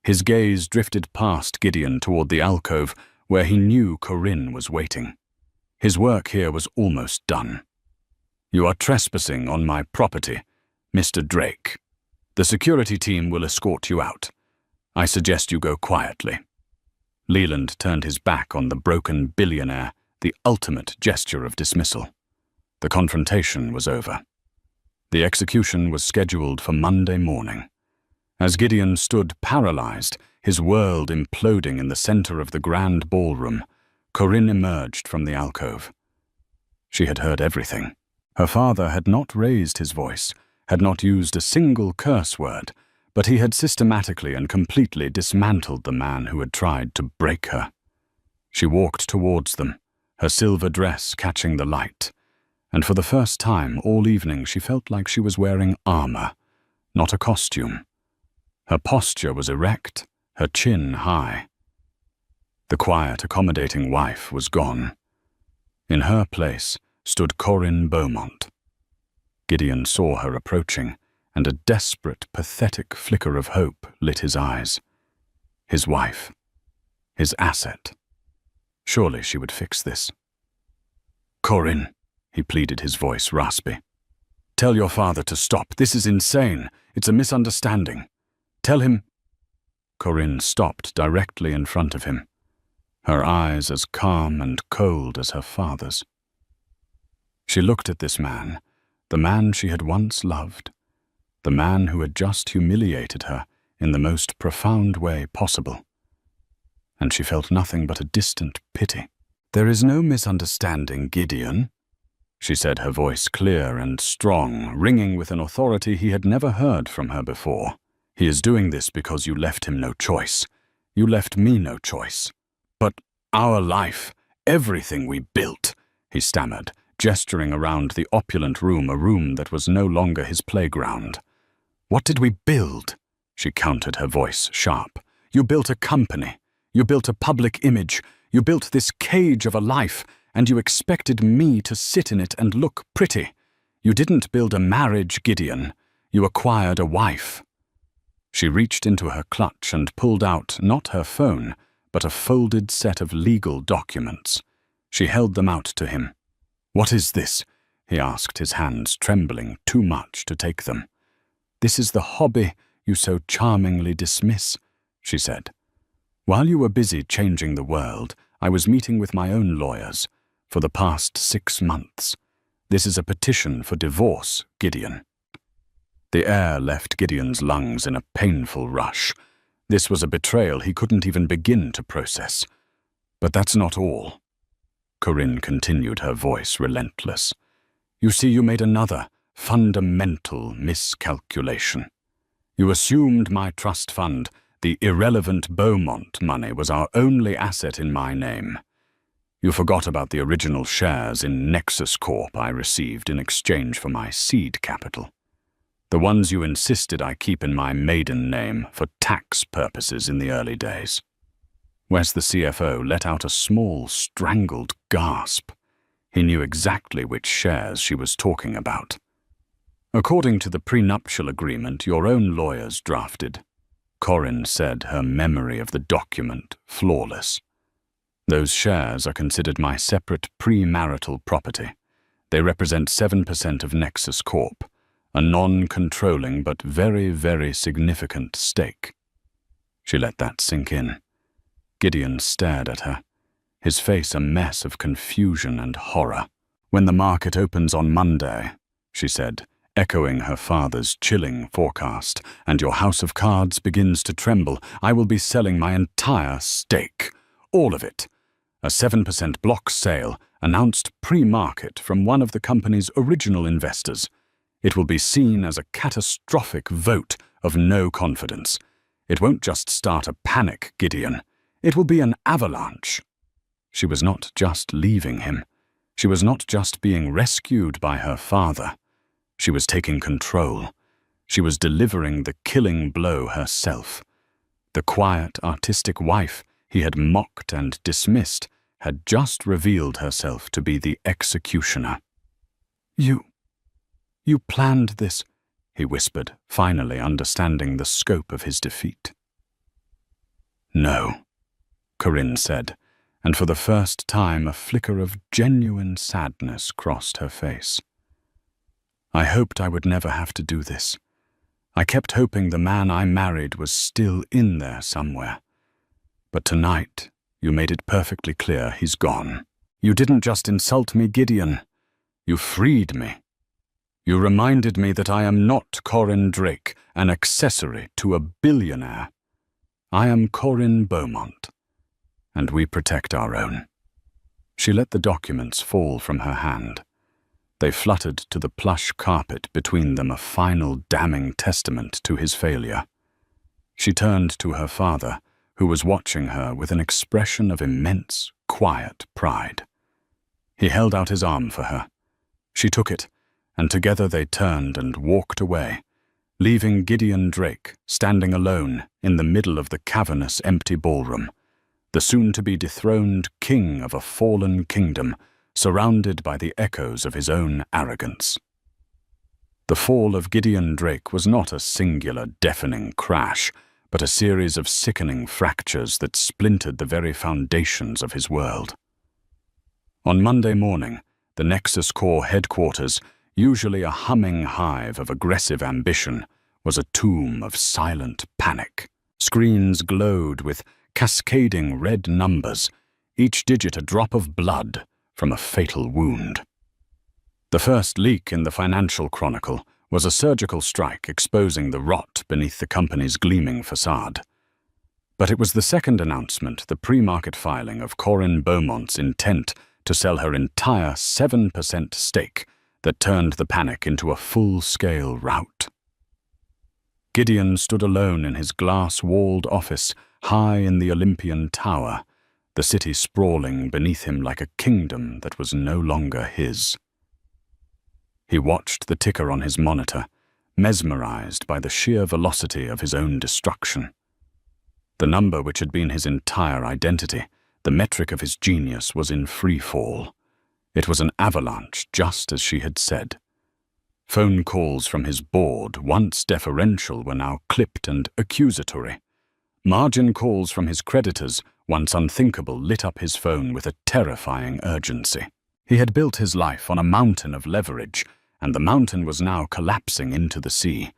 Speaker 1: His gaze drifted past Gideon toward the alcove where he knew Corinne was waiting. His work here was almost done. "You are trespassing on my property, Mr. Drake. The security team will escort you out. I suggest you go quietly." Leland turned his back on the broken billionaire, the ultimate gesture of dismissal. The confrontation was over. The execution was scheduled for Monday morning. As Gideon stood paralyzed, his world imploding in the center of the grand ballroom, Corinne emerged from the alcove. She had heard everything. Her father had not raised his voice, had not used a single curse word, but he had systematically and completely dismantled the man who had tried to break her. She walked towards them, her silver dress catching the light, and for the first time all evening she felt like she was wearing armor, not a costume. Her posture was erect, her chin high. The quiet, accommodating wife was gone. In her place stood Corinne Beaumont. Gideon saw her approaching, and a desperate, pathetic flicker of hope lit his eyes. His wife. His asset. Surely she would fix this. "Corinne," he pleaded, his voice raspy. "Tell your father to stop. This is insane. It's a misunderstanding. Tell him—" Corinne stopped directly in front of him, her eyes as calm and cold as her father's. She looked at this man, the man she had once loved, the man who had just humiliated her in the most profound way possible, and she felt nothing but a distant pity. "There is no misunderstanding, Gideon," she said, her voice clear and strong, ringing with an authority he had never heard from her before. "He is doing this because you left him no choice. You left me no choice. But our life, everything we built," he stammered, gesturing around the opulent room, a room that was no longer his playground. "What did we build?" she countered, her voice sharp. "You built a company. You built a public image. You built this cage of a life, and you expected me to sit in it and look pretty. You didn't build a marriage, Gideon. You acquired a wife." She reached into her clutch and pulled out not her phone, but a folded set of legal documents. She held them out to him. "What is this?" he asked, his hands trembling too much to take them. "This is the hobby you so charmingly dismiss," she said. "While you were busy changing the world, I was meeting with my own lawyers for the past 6 months. This is a petition for divorce, Gideon." The air left Gideon's lungs in a painful rush. This was a betrayal he couldn't even begin to process. "But that's not all," Corinne continued, her voice relentless. "You see, you made another fundamental miscalculation. You assumed my trust fund, the irrelevant Beaumont money, was our only asset in my name. You forgot about the original shares in Nexus Corp I received in exchange for my seed capital. The ones you insisted I keep in my maiden name for tax purposes in the early days." Wes, the CFO, let out a small, strangled gasp. He knew exactly which shares she was talking about. "According to the prenuptial agreement your own lawyers drafted," Corinne said, her memory of the document flawless. "Those shares are considered my separate premarital property. They represent 7% of Nexus Corp., a non-controlling but very, very significant stake." She let that sink in. Gideon stared at her, his face a mess of confusion and horror. "When the market opens on Monday," she said, echoing her father's chilling forecast, "and your house of cards begins to tremble, I will be selling my entire stake. All of it. A 7% block sale, announced pre-market from one of the company's original investors. It will be seen as a catastrophic vote of no confidence. It won't just start a panic, Gideon. It will be an avalanche." She was not just leaving him. She was not just being rescued by her father. She was taking control. She was delivering the killing blow herself. The quiet, artistic wife he had mocked and dismissed had just revealed herself to be the executioner. You planned this," he whispered, finally understanding the scope of his defeat. "No," Corinne said, and for the first time a flicker of genuine sadness crossed her face. "I hoped I would never have to do this. I kept hoping the man I married was still in there somewhere. But tonight, you made it perfectly clear he's gone. You didn't just insult me, Gideon. You freed me. You reminded me that I am not Corinne Drake, an accessory to a billionaire. I am Corinne Beaumont, and we protect our own." She let the documents fall from her hand. They fluttered to the plush carpet between them, a final damning testament to his failure. She turned to her father, who was watching her with an expression of immense, quiet pride. He held out his arm for her. She took it, and together they turned and walked away, leaving Gideon Drake standing alone in the middle of the cavernous, empty ballroom, the soon-to-be dethroned king of a fallen kingdom, surrounded by the echoes of his own arrogance. The fall of Gideon Drake was not a singular, deafening crash, but a series of sickening fractures that splintered the very foundations of his world. On Monday morning, the Nexus Corps headquarters, usually a humming hive of aggressive ambition, was a tomb of silent panic. Screens glowed with cascading red numbers, each digit a drop of blood from a fatal wound. The first leak in the Financial Chronicle was a surgical strike exposing the rot beneath the company's gleaming facade. But it was the second announcement, the pre-market filing of Corinne Beaumont's intent to sell her entire 7% stake, that turned the panic into a full-scale rout. Gideon stood alone in his glass-walled office high in the Olympian Tower, the city sprawling beneath him like a kingdom that was no longer his. He watched the ticker on his monitor, mesmerized by the sheer velocity of his own destruction. The number which had been his entire identity, the metric of his genius, was in free fall. It was an avalanche, just as she had said. Phone calls from his board, once deferential, were now clipped and accusatory. Margin calls from his creditors, once unthinkable, lit up his phone with a terrifying urgency. He had built his life on a mountain of leverage, and the mountain was now collapsing into the sea.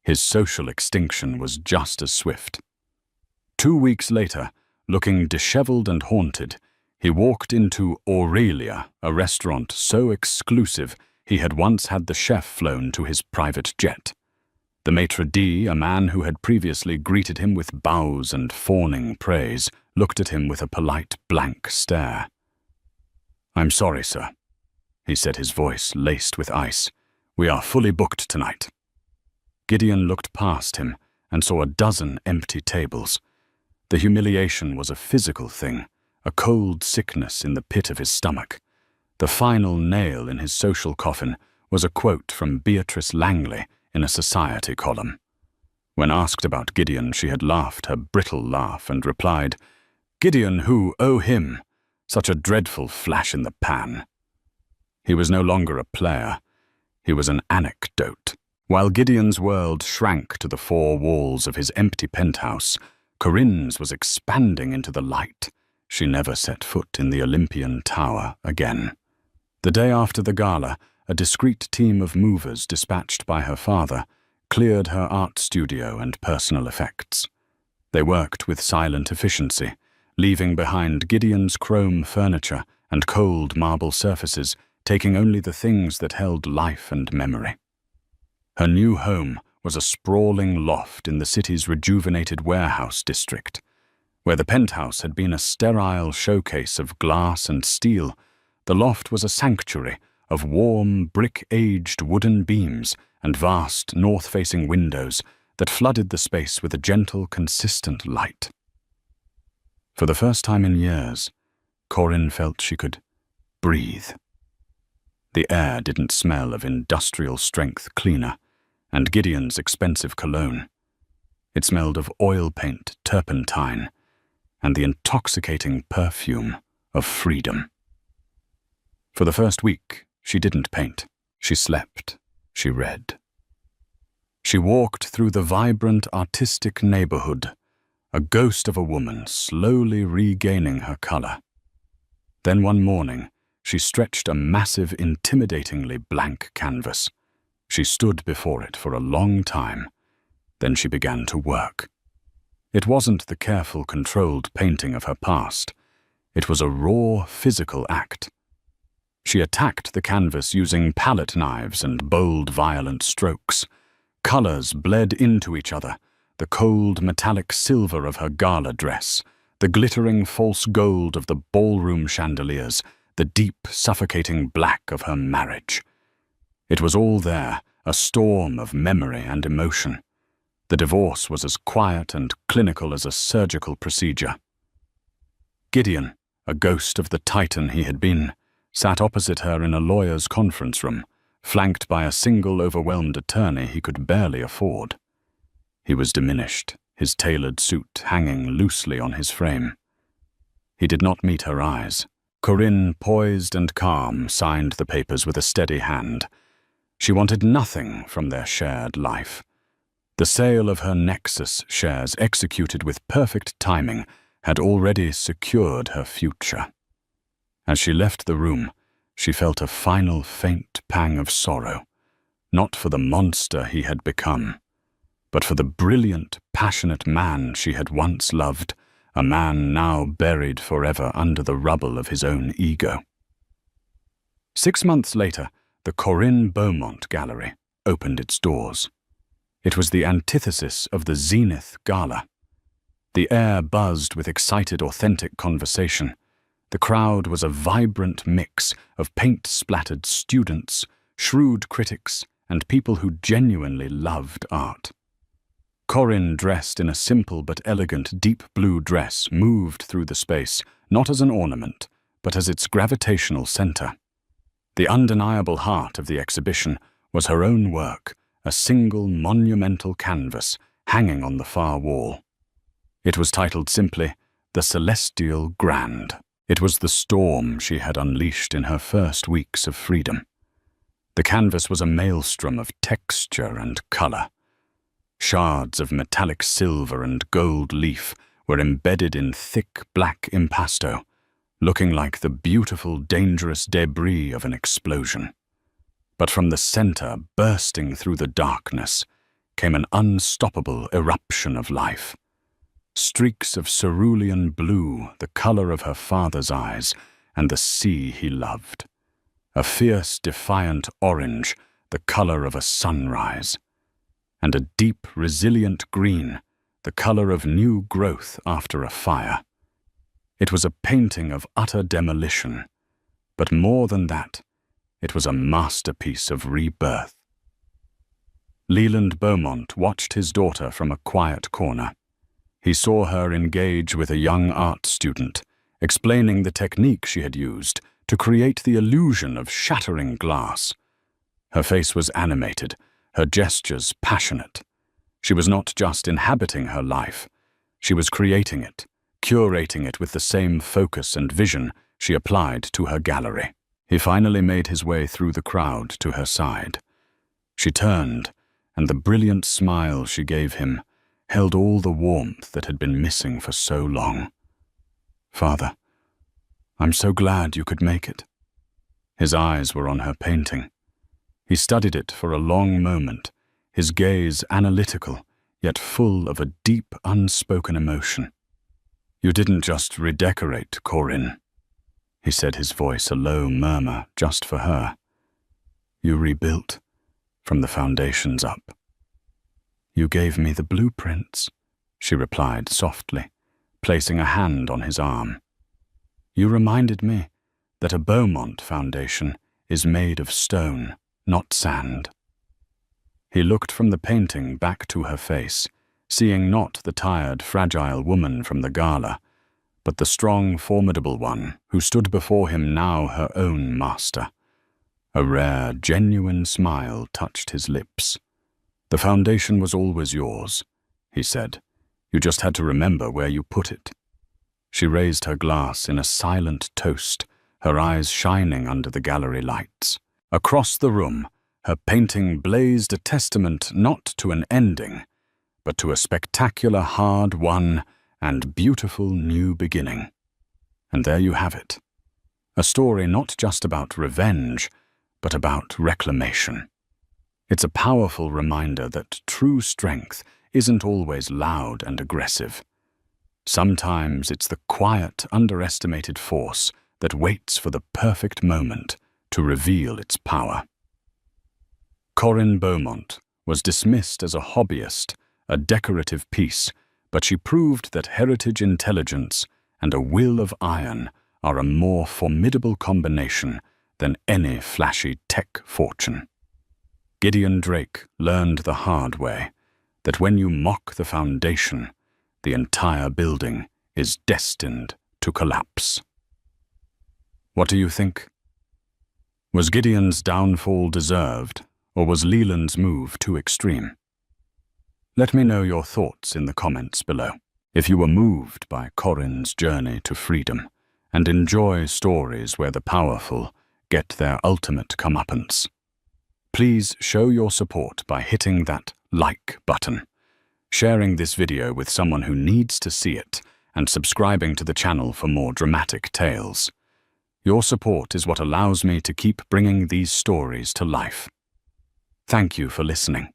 Speaker 1: His social extinction was just as swift. 2 weeks later, looking disheveled and haunted, he walked into Aurelia, a restaurant so exclusive he had once had the chef flown to his private jet. The maitre d', a man who had previously greeted him with bows and fawning praise, looked at him with a polite blank stare. "I'm sorry, sir," he said, his voice laced with ice. "We are fully booked tonight." Gideon looked past him and saw a dozen empty tables. The humiliation was a physical thing, a cold sickness in the pit of his stomach. The final nail in his social coffin was a quote from Beatrice Langley in a society column. When asked about Gideon, she had laughed her brittle laugh and replied, "Gideon who, oh him, such a dreadful flash in the pan." He was no longer a player, he was an anecdote. While Gideon's world shrank to the four walls of his empty penthouse, Corinne's was expanding into the light. She never set foot in the Olympian tower again. The day after the gala, a discreet team of movers dispatched by her father cleared her art studio and personal effects. They worked with silent efficiency, leaving behind Gideon's chrome furniture and cold marble surfaces, taking only the things that held life and memory. Her new home was a sprawling loft in the city's rejuvenated warehouse district. Where the penthouse had been a sterile showcase of glass and steel, the loft was a sanctuary of warm, brick-aged wooden beams and vast north-facing windows that flooded the space with a gentle, consistent light. For the first time in years, Corinne felt she could breathe. The air didn't smell of industrial-strength cleaner and Gideon's expensive cologne. It smelled of oil paint, turpentine, and the intoxicating perfume of freedom. For the first week, she didn't paint. She slept. She read. She walked through the vibrant, artistic neighborhood, a ghost of a woman slowly regaining her color. Then one morning, she stretched a massive, intimidatingly blank canvas. She stood before it for a long time. Then she began to work. It wasn't the careful, controlled painting of her past. It was a raw, physical act. She attacked the canvas using palette knives and bold, violent strokes. Colors bled into each other, the cold, metallic silver of her gala dress, the glittering false gold of the ballroom chandeliers, the deep, suffocating black of her marriage. It was all there, a storm of memory and emotion. The divorce was as quiet and clinical as a surgical procedure. Gideon, a ghost of the titan he had been, sat opposite her in a lawyer's conference room, flanked by a single overwhelmed attorney he could barely afford. He was diminished, his tailored suit hanging loosely on his frame. He did not meet her eyes. Corinne, poised and calm, signed the papers with a steady hand. She wanted nothing from their shared life. The sale of her Nexus shares, executed with perfect timing, had already secured her future. As she left the room, she felt a final faint pang of sorrow, not for the monster he had become, but for the brilliant, passionate man she had once loved, a man now buried forever under the rubble of his own ego. 6 months later, the Corinne Beaumont Gallery opened its doors. It was the antithesis of the Zenith Gala. The air buzzed with excited, authentic conversation. The crowd was a vibrant mix of paint-splattered students, shrewd critics, and people who genuinely loved art. Corinne, dressed in a simple but elegant deep blue dress, moved through the space, not as an ornament, but as its gravitational center. The undeniable heart of the exhibition was her own work, a single monumental canvas hanging on the far wall. It was titled simply, "The Celestial Grand." It was the storm she had unleashed in her first weeks of freedom. The canvas was a maelstrom of texture and color. Shards of metallic silver and gold leaf were embedded in thick black impasto, looking like the beautiful, dangerous debris of an explosion. But from the center, bursting through the darkness, came an unstoppable eruption of life. Streaks of cerulean blue, the color of her father's eyes, and the sea he loved. A fierce, defiant orange, the color of a sunrise. And a deep, resilient green, the color of new growth after a fire. It was a painting of utter demolition, but more than that, it was a masterpiece of rebirth. Leland Beaumont watched his daughter from a quiet corner. He saw her engage with a young art student, explaining the technique she had used to create the illusion of shattering glass. Her face was animated, her gestures passionate. She was not just inhabiting her life, she was creating it, curating it with the same focus and vision she applied to her gallery. He finally made his way through the crowd to her side. She turned, and the brilliant smile she gave him held all the warmth that had been missing for so long. "Father, I'm so glad you could make it." His eyes were on her painting. He studied it for a long moment, his gaze analytical, yet full of a deep, unspoken emotion. "You didn't just redecorate, Corinne," he said, his voice a low murmur just for her. "You rebuilt from the foundations up." "You gave me the blueprints," she replied softly, placing a hand on his arm. "You reminded me that a Beaumont foundation is made of stone, not sand." He looked from the painting back to her face, seeing not the tired, fragile woman from the gala, but the strong, formidable one who stood before him, now her own master. A rare, genuine smile touched his lips. "The foundation was always yours," he said. "You just had to remember where you put it." She raised her glass in a silent toast, her eyes shining under the gallery lights. Across the room, her painting blazed a testament not to an ending, but to a spectacular, hard-won, and beautiful new beginning. And there you have it. A story not just about revenge, but about reclamation. It's a powerful reminder that true strength isn't always loud and aggressive. Sometimes it's the quiet, underestimated force that waits for the perfect moment to reveal its power. Corinne Beaumont was dismissed as a hobbyist, a decorative piece, but she proved that heritage intelligence and a will of iron are a more formidable combination than any flashy tech fortune. Gideon Drake learned the hard way that when you mock the foundation, the entire building is destined to collapse. What do you think? Was Gideon's downfall deserved, or was Leland's move too extreme? Let me know your thoughts in the comments below. If you were moved by Corinne's journey to freedom and enjoy stories where the powerful get their ultimate comeuppance, please show your support by hitting that like button, sharing this video with someone who needs to see it, and subscribing to the channel for more dramatic tales. Your support is what allows me to keep bringing these stories to life. Thank you for listening.